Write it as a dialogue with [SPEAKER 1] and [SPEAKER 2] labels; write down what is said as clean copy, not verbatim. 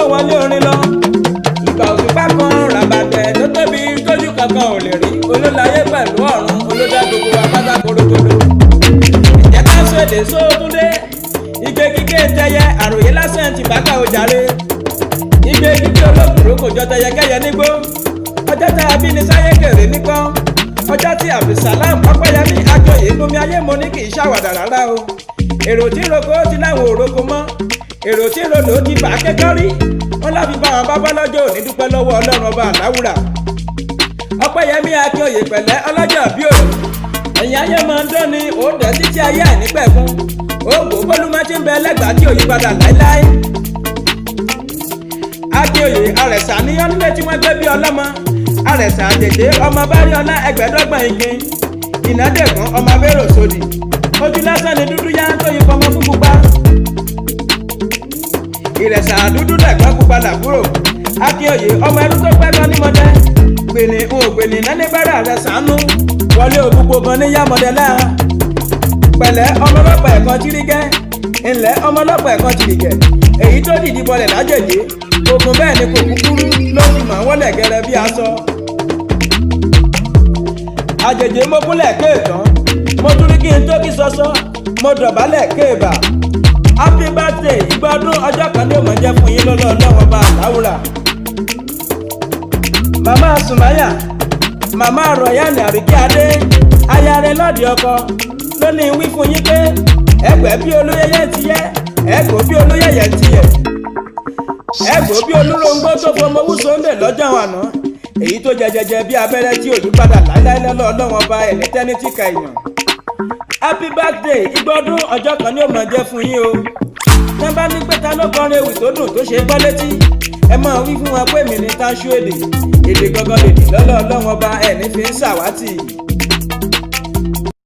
[SPEAKER 1] tó wọlé orin lọ. Ìgbà òṣùpá kan ràbàtẹ̀ tó tóbi tójú kankan ò lè rí. Olólayé pẹ̀lú ọ̀run olódá gbogbo wa pátá korogodo. Ìjẹ́ ká sọ èdè sóòtúndé. Igbe kíké tẹyẹ àròyé lásán ti bàtà òjàre. Igbe kíké olókùnrin kò jọ tẹyẹkẹyẹ nígbó. Ọjọ́ tá a bí ní sáyé kèrè nìkan. Ọjọ́ tí Abdulsalam Ọpẹ́yẹmí Ajoyè bomi ayé mo ní kì í ṣàwàdà rárá o. Èrò tí roko ti láwọn òroko mọ́. Èrò tí rodò ti bà kékọ́rí. Wọ́n láfi bá àwọn bábá lọ́jọ́ òní dúpẹ́ lọ́wọ́ Ọlọ́run ọba àláwùrà. Ọpẹ́yẹmí Ajoyè pẹ̀lẹ́ ọlọ́jọ́ bí òní. Ẹ̀yin ayé máa ń dán ni òǹdẹ títí ayé àìnípẹ̀kun. Ògbó bólúmọ́ ti ń bẹ lẹ́gbàá tí ò yí padà láéláé. Ajoyè àrẹ̀sà níyàn nílé tí wọ́n gbé bí ọlọ́mọ. Àrẹ̀sà àtètè ọmọ bárí ọlá ẹgbẹ̀ẹ́dọ́gbọ̀n igi. Ìnádẹ̀gùn ọmọ abérò sódì. Ojú lásán ni dúdú yá tó yí fọmọ fún pupa. Ìrẹ̀sà dúdú dẹ̀gbọ́n pupa làbúrò. Akínyòyè ọmọ ẹrú tó pẹ́ lọ ní mọ́dẹ́. Gbèní n ò gbèní nání bẹ́rẹ̀ àrẹ̀sà nú. Wọlé òbúgbò gan ní yá mọ́dẹ́ lára. Pẹ̀lẹ́ ọmọlọ́pàá ẹ̀kan tìrìgẹ́. Ńlẹ̀ ọmọlọ́pàá ẹ̀kan tìrìgẹ́. Èyí tó dìdí bọlẹ̀ lájèjì. Ogun bẹ́ẹ̀ ni kò kúkúrú ló fi mọ̀ wọ́lẹ̀ gẹ́rẹ́ bí aṣọ. Àjèjì mo kúnlẹ̀ kéètàn. Mo tún rí kí n tó kí sọ́sọ́. Mo dọ̀bálẹ̀ kéèbà. Happy birthday ìgbà ọdún ọjọ́ kan ní òmò jẹ́ fún yín lọ́lọ́ ọlọ́wọ́ bá àláwùrà. Màmá Sùmáyà, màmá Rọ̀yánì Àríkí Adé, aya rẹ̀ lọ́ọ̀dì ọkọ, ló ní wí fún yín pé ẹgbẹ́ bí olóyẹyẹ ti yẹ, ẹgbò bí olóyẹyẹ ti yẹ. Ẹgbò bí olúróńgbó tó fọmọ owó sóńdè lọ́jọ́ àná. Èyí tó jẹjẹjẹ bí abẹ́rẹ́ tí òjú padà láíláí lọ́lọ́ ọlọ́wọ́n bá ẹ̀lẹ́tẹ́ni tí ka èèyàn. Happy birthday ìgbà ọdún ọjọ́ kan ní òmò jẹ́ fún yín o. Tẹ́ bá ní pé ta ló kọrin ewì tó dùn tó ṣe gbọ́ létí. Ẹ máa wí fún wọn pé mi ní táṣú èdè. Èdè gangan lèdè lọ́lọ́ ọlọ́wọ́n bá ẹ̀ ní fi ń ṣàwátì.